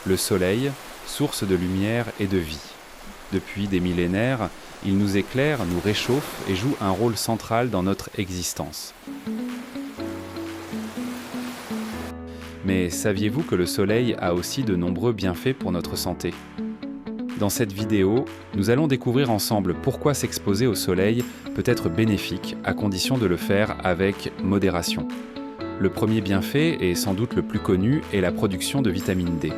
Le soleil, source de lumière et de vie. Depuis des millénaires, il nous éclaire, nous réchauffe et joue un rôle central dans notre existence. Mais saviez-vous que le soleil a aussi de nombreux bienfaits pour notre santé ? Dans cette vidéo, nous allons découvrir ensemble pourquoi s'exposer au soleil peut être bénéfique, à condition de le faire avec modération. Le premier bienfait, et sans doute le plus connu, est la production de vitamine D.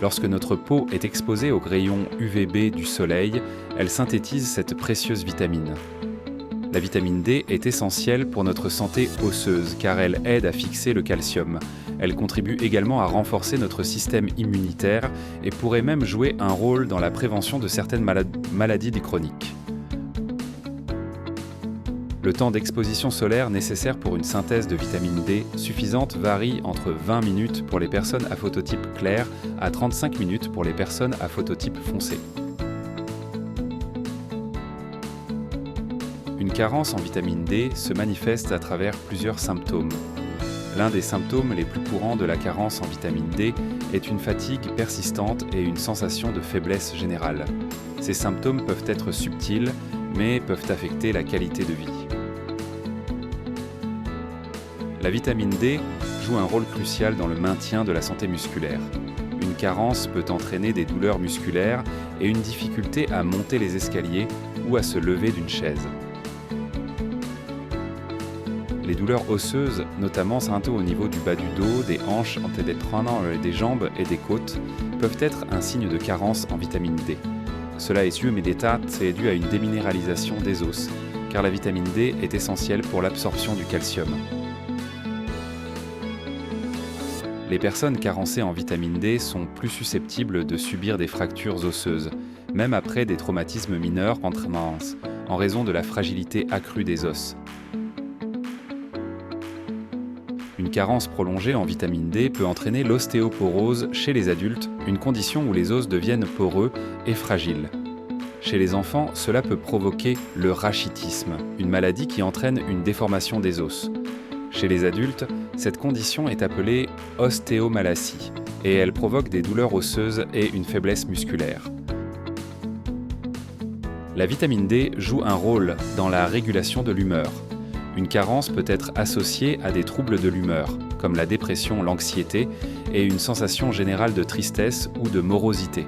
Lorsque notre peau est exposée aux rayons UVB du soleil, elle synthétise cette précieuse vitamine. La vitamine D est essentielle pour notre santé osseuse car elle aide à fixer le calcium. Elle contribue également à renforcer notre système immunitaire et pourrait même jouer un rôle dans la prévention de certaines maladies chroniques. Le temps d'exposition solaire nécessaire pour une synthèse de vitamine D suffisante varie entre 20 minutes pour les personnes à phototype clair à 35 minutes pour les personnes à phototype foncé. Une carence en vitamine D se manifeste à travers plusieurs symptômes. L'un des symptômes les plus courants de la carence en vitamine D est une fatigue persistante et une sensation de faiblesse générale. Ces symptômes peuvent être subtils, mais peuvent affecter la qualité de vie. La vitamine D joue un rôle crucial dans le maintien de la santé musculaire. Une carence peut entraîner des douleurs musculaires et une difficulté à monter les escaliers ou à se lever d'une chaise. Les douleurs osseuses, notamment surtout au niveau du bas du dos, des hanches, des jambes et des côtes, peuvent être un signe de carence en vitamine D. Cela est dû à une déminéralisation des os, car la vitamine D est essentielle pour l'absorption du calcium. Les personnes carencées en vitamine D sont plus susceptibles de subir des fractures osseuses, même après des traumatismes mineurs en raison de la fragilité accrue des os. Une carence prolongée en vitamine D peut entraîner l'ostéoporose chez les adultes, une condition où les os deviennent poreux et fragiles. Chez les enfants, cela peut provoquer le rachitisme, une maladie qui entraîne une déformation des os. Chez les adultes, cette condition est appelée ostéomalacie et elle provoque des douleurs osseuses et une faiblesse musculaire. La vitamine D joue un rôle dans la régulation de l'humeur. Une carence peut être associée à des troubles de l'humeur, comme la dépression, l'anxiété et une sensation générale de tristesse ou de morosité.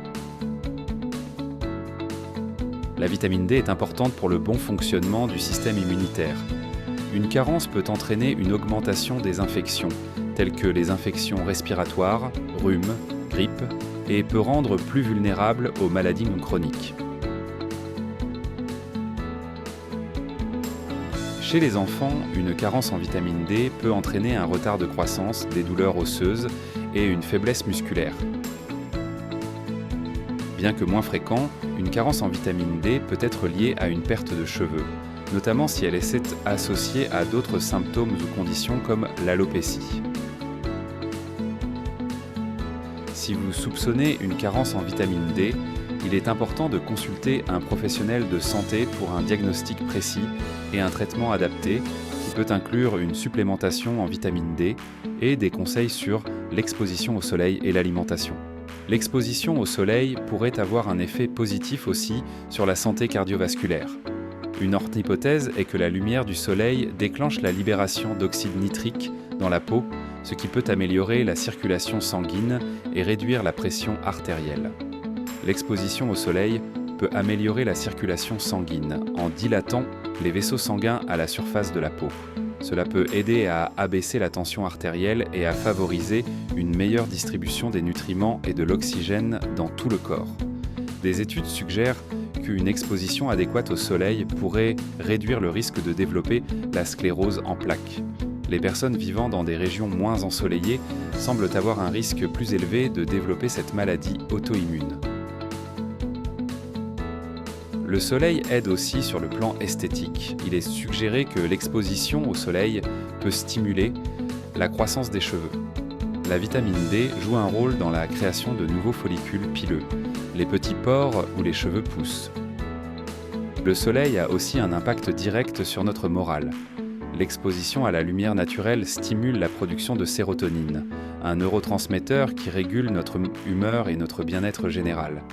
La vitamine D est importante pour le bon fonctionnement du système immunitaire. Une carence peut entraîner une augmentation des infections, telles que les infections respiratoires, rhume, grippe, et peut rendre plus vulnérable aux maladies chroniques. Chez les enfants, une carence en vitamine D peut entraîner un retard de croissance, des douleurs osseuses et une faiblesse musculaire. Bien que moins fréquent, une carence en vitamine D peut être liée à une perte de cheveux, notamment si elle est associée à d'autres symptômes ou conditions comme l'alopécie. Si vous soupçonnez une carence en vitamine D, il est important de consulter un professionnel de santé pour un diagnostic précis et un traitement adapté qui peut inclure une supplémentation en vitamine D et des conseils sur l'exposition au soleil et l'alimentation. L'exposition au soleil pourrait avoir un effet positif aussi sur la santé cardiovasculaire. Une autre hypothèse est que la lumière du soleil déclenche la libération d'oxyde nitrique dans la peau, ce qui peut améliorer la circulation sanguine et réduire la pression artérielle. L'exposition au soleil peut améliorer la circulation sanguine en dilatant les vaisseaux sanguins à la surface de la peau. Cela peut aider à abaisser la tension artérielle et à favoriser une meilleure distribution des nutriments et de l'oxygène dans tout le corps. Des études suggèrent qu'une exposition adéquate au soleil pourrait réduire le risque de développer la sclérose en plaques. Les personnes vivant dans des régions moins ensoleillées semblent avoir un risque plus élevé de développer cette maladie auto-immune. Le soleil aide aussi sur le plan esthétique. Il est suggéré que l'exposition au soleil peut stimuler la croissance des cheveux. la vitamine D joue un rôle dans la création de nouveaux follicules pileux, les petits pores où les cheveux poussent. Le soleil a aussi un impact direct sur notre morale. L'exposition à la lumière naturelle stimule la production de sérotonine, un neurotransmetteur qui régule notre humeur et notre bien-être général.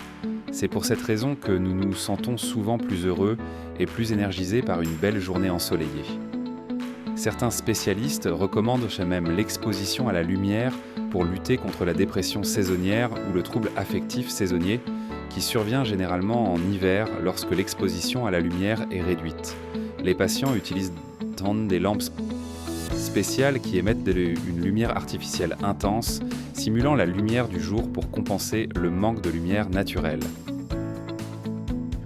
C'est pour cette raison que nous nous sentons souvent plus heureux et plus énergisés par une belle journée ensoleillée. Certains spécialistes recommandent même l'exposition à la lumière pour lutter contre la dépression saisonnière ou le trouble affectif saisonnier qui survient généralement en hiver lorsque l'exposition à la lumière est réduite. Les patients utilisent des lampes spéciales qui émettent une lumière artificielle intense, simulant la lumière du jour pour compenser le manque de lumière naturelle.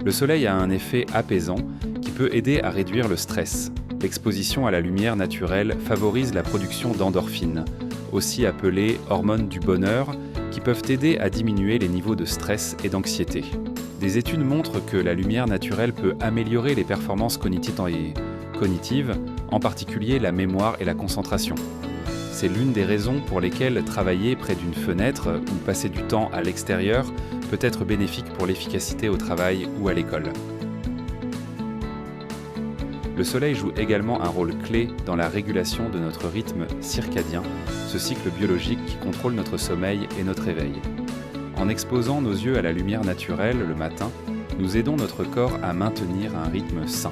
Le soleil a un effet apaisant qui peut aider à réduire le stress. L'exposition à la lumière naturelle favorise la production d'endorphines, aussi appelées hormones du bonheur, qui peuvent aider à diminuer les niveaux de stress et d'anxiété. Des études montrent que la lumière naturelle peut améliorer les performances cognitives, en particulier la mémoire et la concentration. C'est l'une des raisons pour lesquelles travailler près d'une fenêtre ou passer du temps à l'extérieur peut être bénéfique pour l'efficacité au travail ou à l'école. Le soleil joue également un rôle clé dans la régulation de notre rythme circadien, ce cycle biologique qui contrôle notre sommeil et notre éveil. En exposant nos yeux à la lumière naturelle le matin, nous aidons notre corps à maintenir un rythme sain.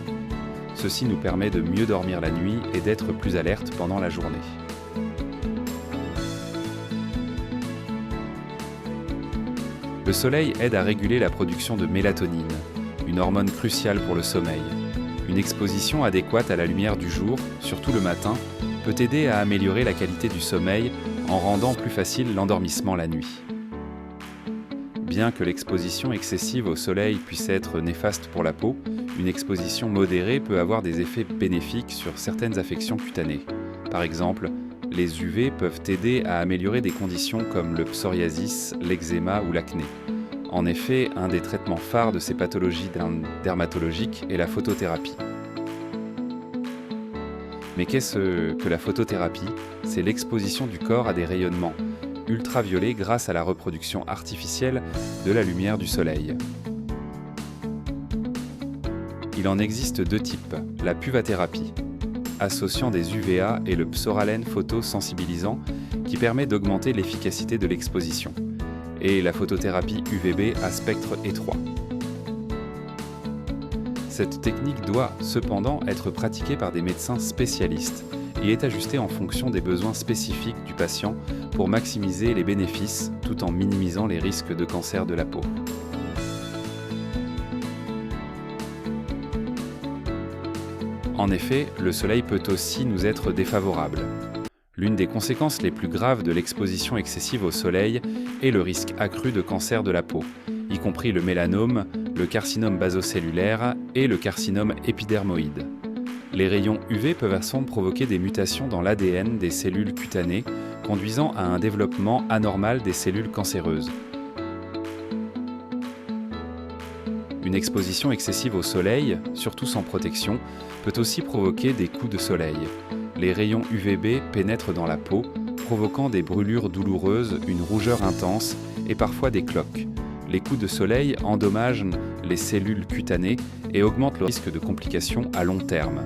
Ceci nous permet de mieux dormir la nuit et d'être plus alerte pendant la journée. Le soleil aide à réguler la production de mélatonine, une hormone cruciale pour le sommeil. Une exposition adéquate à la lumière du jour, surtout le matin, peut aider à améliorer la qualité du sommeil en rendant plus facile l'endormissement la nuit. Bien que l'exposition excessive au soleil puisse être néfaste pour la peau, une exposition modérée peut avoir des effets bénéfiques sur certaines affections cutanées. Par exemple, les UV peuvent aider à améliorer des conditions comme le psoriasis, l'eczéma ou l'acné. En effet, un des traitements phares de ces pathologies dermatologiques est la photothérapie. Mais qu'est-ce que la photothérapie ? C'est l'exposition du corps à des rayonnements ultraviolets grâce à la reproduction artificielle de la lumière du soleil. Il en existe deux types, la puvathérapie, associant des UVA et le psoralène photosensibilisant qui permet d'augmenter l'efficacité de l'exposition, et la photothérapie UVB à spectre étroit. Cette technique doit cependant être pratiquée par des médecins spécialistes et est ajustée en fonction des besoins spécifiques du patient pour maximiser les bénéfices tout en minimisant les risques de cancer de la peau. En effet, le soleil peut aussi nous être défavorable. L'une des conséquences les plus graves de l'exposition excessive au soleil est le risque accru de cancer de la peau, y compris le mélanome, le carcinome basocellulaire et le carcinome épidermoïde. Les rayons UV peuvent à son provoquer des mutations dans l'ADN des cellules cutanées, conduisant à un développement anormal des cellules cancéreuses. Une exposition excessive au soleil, surtout sans protection, peut aussi provoquer des coups de soleil. Les rayons UVB pénètrent dans la peau, provoquant des brûlures douloureuses, une rougeur intense et parfois des cloques. Les coups de soleil endommagent les cellules cutanées et augmentent le risque de complications à long terme.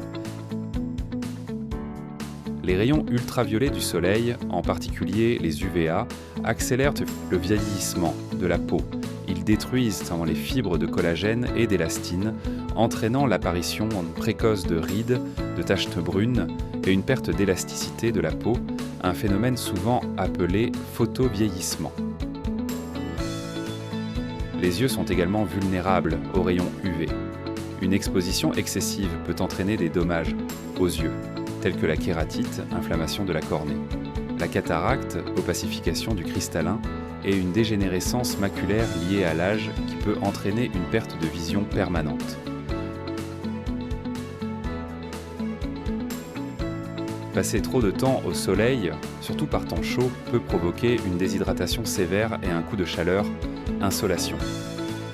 Les rayons ultraviolets du soleil, en particulier les UVA, accélèrent le vieillissement de la peau. Ils détruisent les fibres de collagène et d'élastine, entraînant l'apparition précoce de rides, de taches brunes et une perte d'élasticité de la peau, un phénomène souvent appelé photovieillissement. Les yeux sont également vulnérables aux rayons UV. Une exposition excessive peut entraîner des dommages aux yeux, tels que la kératite, inflammation de la cornée, la cataracte, opacification du cristallin, et une dégénérescence maculaire liée à l'âge qui peut entraîner une perte de vision permanente. Passer trop de temps au soleil, surtout par temps chaud, peut provoquer une déshydratation sévère et un coup de chaleur, insolation.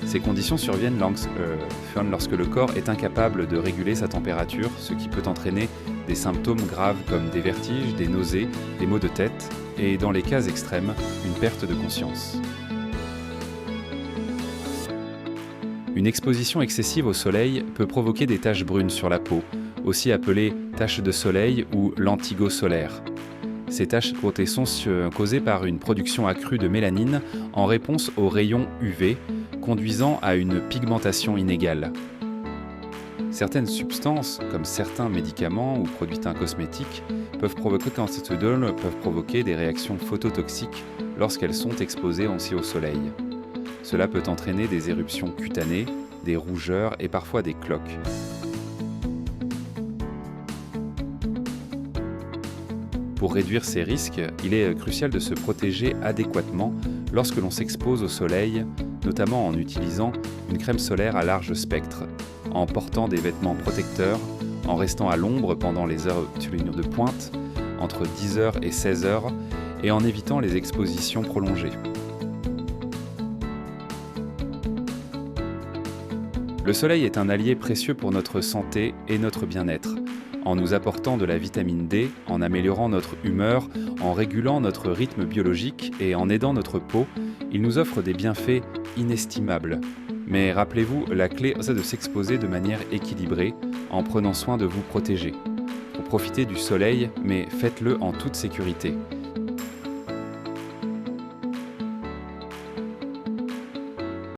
Ces conditions surviennent lorsque le corps est incapable de réguler sa température, ce qui peut entraîner des symptômes graves comme des vertiges, des nausées, des maux de tête et dans les cas extrêmes, une perte de conscience. Une exposition excessive au soleil peut provoquer des taches brunes sur la peau, aussi appelées taches de soleil ou lentigo solaire. Ces taches sont causées par une production accrue de mélanine en réponse aux rayons UV, conduisant à une pigmentation inégale. Certaines substances, comme certains médicaments ou produits cosmétiques, peuvent provoquer des réactions phototoxiques lorsqu'elles sont exposées aussi au soleil. Cela peut entraîner des éruptions cutanées, des rougeurs et parfois des cloques. Pour réduire ces risques, il est crucial de se protéger adéquatement lorsque l'on s'expose au soleil, notamment en utilisant une crème solaire à large spectre, en portant des vêtements protecteurs, en restant à l'ombre pendant les heures de pointe, entre 10h et 16h, et en évitant les expositions prolongées. Le soleil est un allié précieux pour notre santé et notre bien-être. En nous apportant de la vitamine D, en améliorant notre humeur, en régulant notre rythme biologique et en aidant notre peau, il nous offre des bienfaits inestimables. Mais rappelez-vous, la clé, c'est de s'exposer de manière équilibrée, en prenant soin de vous protéger. Vous profitez du soleil, mais faites-le en toute sécurité.